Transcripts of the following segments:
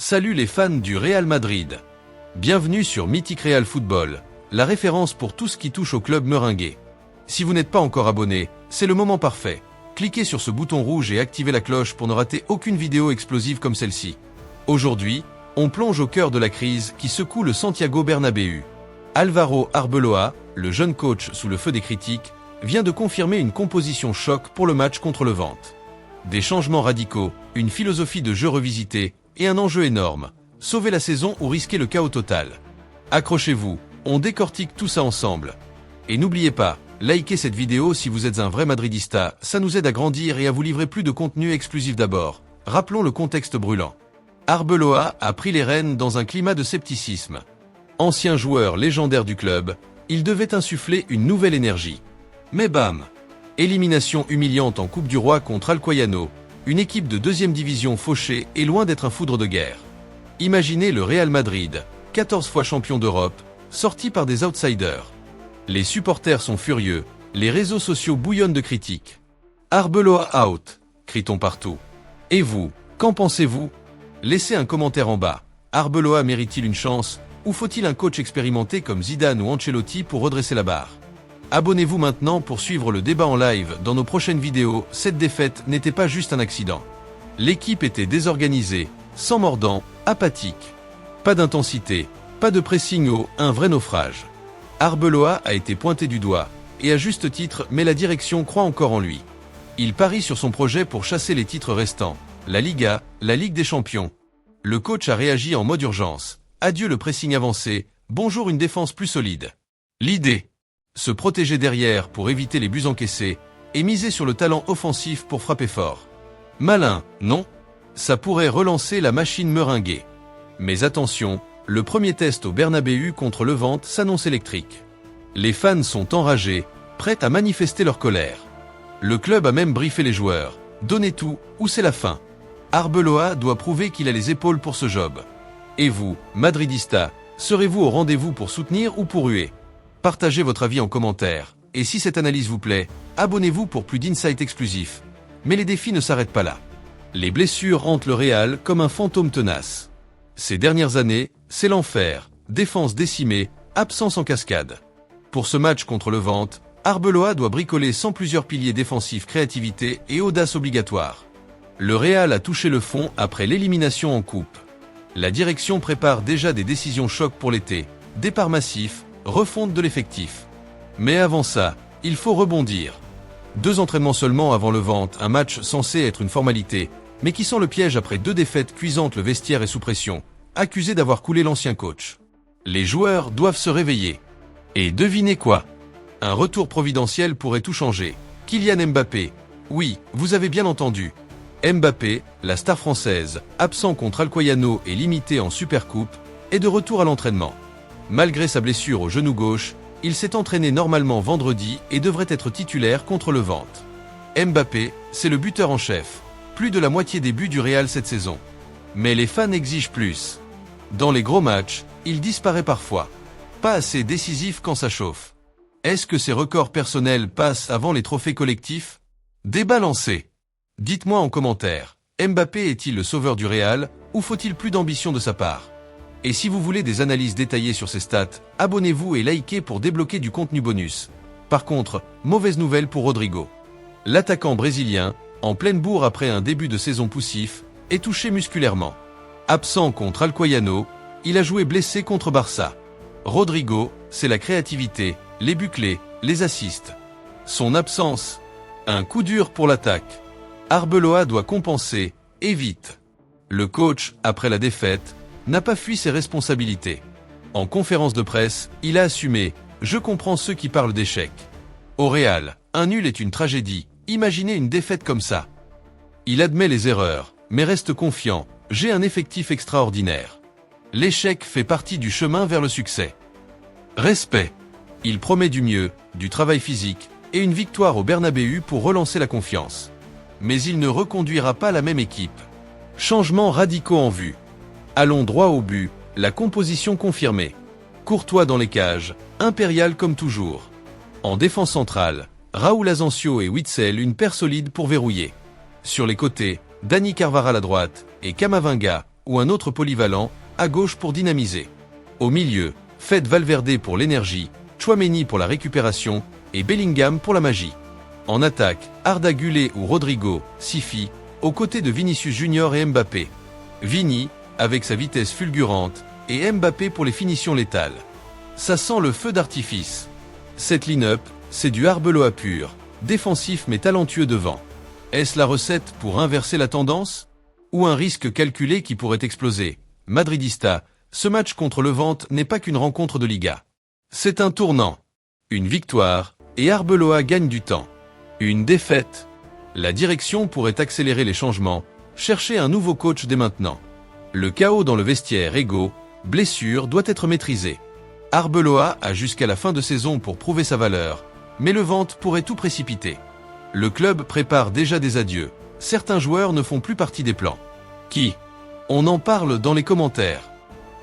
Salut les fans du Real Madrid. Bienvenue sur Mythic Real Football, la référence pour tout ce qui touche au club merengue. Si vous n'êtes pas encore abonné, c'est le moment parfait. Cliquez sur ce bouton rouge et activez la cloche pour ne rater aucune vidéo explosive comme celle-ci. Aujourd'hui, on plonge au cœur de la crise qui secoue le Santiago Bernabéu. Álvaro Arbeloa, le jeune coach sous le feu des critiques, vient de confirmer une composition choc pour le match contre le Levante. Des changements radicaux, une philosophie de jeu revisitée et un enjeu énorme. Sauver la saison ou risquer le chaos total. Accrochez-vous, on décortique tout ça ensemble. Et n'oubliez pas, likez cette vidéo si vous êtes un vrai madridista, ça nous aide à grandir et à vous livrer plus de contenu exclusif d'abord. Rappelons le contexte brûlant. Arbeloa a pris les rênes dans un climat de scepticisme. Ancien joueur légendaire du club, il devait insuffler une nouvelle énergie. Mais bam! Élimination humiliante en Coupe du Roi contre Alcoyano, une équipe de deuxième division fauchée est loin d'être un foudre de guerre. Imaginez le Real Madrid, 14 fois champion d'Europe, sorti par des outsiders. Les supporters sont furieux, les réseaux sociaux bouillonnent de critiques. Arbeloa out, crie-t-on partout. Et vous, qu'en pensez-vous? Laissez un commentaire en bas. Arbeloa mérite-t-il une chance, ou faut-il un coach expérimenté comme Zidane ou Ancelotti pour redresser la barre? Abonnez-vous maintenant pour suivre le débat en live dans nos prochaines vidéos. Cette défaite n'était pas juste un accident. L'équipe était désorganisée, sans mordant, apathique. Pas d'intensité, pas de pressing haut, un vrai naufrage. Arbeloa a été pointé du doigt, et à juste titre, mais la direction croit encore en lui. Il parie sur son projet pour chasser les titres restants, la Liga, la Ligue des Champions. Le coach a réagi en mode urgence. Adieu le pressing avancé, bonjour une défense plus solide. L'idée: se protéger derrière pour éviter les buts encaissés, et miser sur le talent offensif pour frapper fort. Malin, non? Ça pourrait relancer la machine merengue. Mais attention, le premier test au Bernabéu contre le Levante s'annonce électrique. Les fans sont enragés, prêts à manifester leur colère. Le club a même briefé les joueurs. Donnez tout, ou c'est la fin. Arbeloa doit prouver qu'il a les épaules pour ce job. Et vous, madridista, serez-vous au rendez-vous pour soutenir ou pour huer? Partagez votre avis en commentaire, et si cette analyse vous plaît, abonnez-vous pour plus d'insights exclusifs. Mais les défis ne s'arrêtent pas là. Les blessures hantent le Real comme un fantôme tenace. Ces dernières années, c'est l'enfer, défense décimée, absence en cascade. Pour ce match contre le Levante, Arbeloa doit bricoler sans plusieurs piliers défensifs, créativité et audace obligatoire. Le Real a touché le fond après l'élimination en coupe. La direction prépare déjà des décisions chocs pour l'été, départ massif, refonte de l'effectif. Mais avant ça, il faut rebondir. 2 entraînements seulement avant le Levante, un match censé être une formalité, mais qui sent le piège après 2 défaites cuisantes. Le vestiaire est sous pression, accusé d'avoir coulé l'ancien coach. Les joueurs doivent se réveiller. Et devinez quoi? Un retour providentiel pourrait tout changer. Kylian Mbappé. Oui, vous avez bien entendu. Mbappé, la star française, absent contre Alcoyano et limité en Supercoupe, est de retour à l'entraînement. Malgré sa blessure au genou gauche, il s'est entraîné normalement vendredi et devrait être titulaire contre le Levante. Mbappé, c'est le buteur en chef. Plus de la moitié des buts du Real cette saison. Mais les fans exigent plus. Dans les gros matchs, il disparaît parfois. Pas assez décisif quand ça chauffe. Est-ce que ses records personnels passent avant les trophées collectifs? Débat lancé. Dites-moi en commentaire, Mbappé est-il le sauveur du Real, ou faut-il plus d'ambition de sa part? Et si vous voulez des analyses détaillées sur ces stats, abonnez-vous et likez pour débloquer du contenu bonus. Par contre, mauvaise nouvelle pour Rodrigo. L'attaquant brésilien, en pleine bourre après un début de saison poussif, est touché musculairement. Absent contre Alcoyano, il a joué blessé contre Barça. Rodrigo, c'est la créativité, les buts clés, les assists. Son absence, un coup dur pour l'attaque. Arbeloa doit compenser, et vite. Le coach, après la défaite, n'a pas fui ses responsabilités. En conférence de presse, il a assumé « Je comprends ceux qui parlent d'échec ». Au Real, un nul est une tragédie, imaginez une défaite comme ça. Il admet les erreurs, mais reste confiant, j'ai un effectif extraordinaire. L'échec fait partie du chemin vers le succès. Respect. Il promet du mieux, du travail physique, et une victoire au Bernabéu pour relancer la confiance. Mais il ne reconduira pas la même équipe. Changements radicaux en vue. Allons droit au but, la composition confirmée. Courtois dans les cages, impérial comme toujours. En défense centrale, Raúl Asensio et Witsel, une paire solide pour verrouiller. Sur les côtés, Dani Carvajal à droite et Camavinga, ou un autre polyvalent, à gauche pour dynamiser. Au milieu, faites Valverde pour l'énergie, Tchouaméni pour la récupération, et Bellingham pour la magie. En attaque, Arda Güler ou Rodrigo, Sifi, aux côtés de Vinicius Junior et Mbappé. Vini, avec sa vitesse fulgurante, et Mbappé pour les finitions létales. Ça sent le feu d'artifice. Cette line-up, c'est du Arbeloa pur, défensif mais talentueux devant. Est-ce la recette pour inverser la tendance? Ou un risque calculé qui pourrait exploser? Madridista, ce match contre Levante n'est pas qu'une rencontre de Liga. C'est un tournant. Une victoire, et Arbeloa gagne du temps. Une défaite. La direction pourrait accélérer les changements, chercher un nouveau coach dès maintenant. Le chaos dans le vestiaire égaux, blessure doit être maîtrisé. Arbeloa a jusqu'à la fin de saison pour prouver sa valeur, mais Levante pourrait tout précipiter. Le club prépare déjà des adieux. Certains joueurs ne font plus partie des plans. Qui? On en parle dans les commentaires.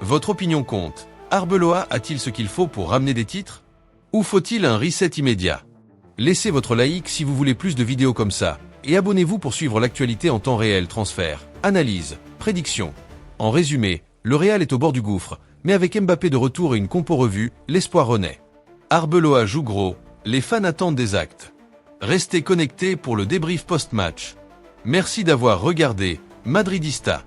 Votre opinion compte. Arbeloa a-t-il ce qu'il faut pour ramener des titres? Ou faut-il un reset immédiat? Laissez votre like si vous voulez plus de vidéos comme ça, et abonnez-vous pour suivre l'actualité en temps réel, transfert, analyse, prédiction. En résumé, le Real est au bord du gouffre, mais avec Mbappé de retour et une compo revue, l'espoir renaît. Arbeloa joue gros, les fans attendent des actes. Restez connectés pour le débrief post-match. Merci d'avoir regardé Madridista.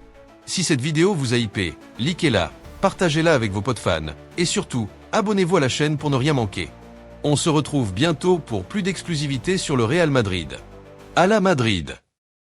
Si cette vidéo vous a hypé, likez-la, partagez-la avec vos potes fans, et surtout, abonnez-vous à la chaîne pour ne rien manquer. On se retrouve bientôt pour plus d'exclusivité sur le Real Madrid. À la Madrid!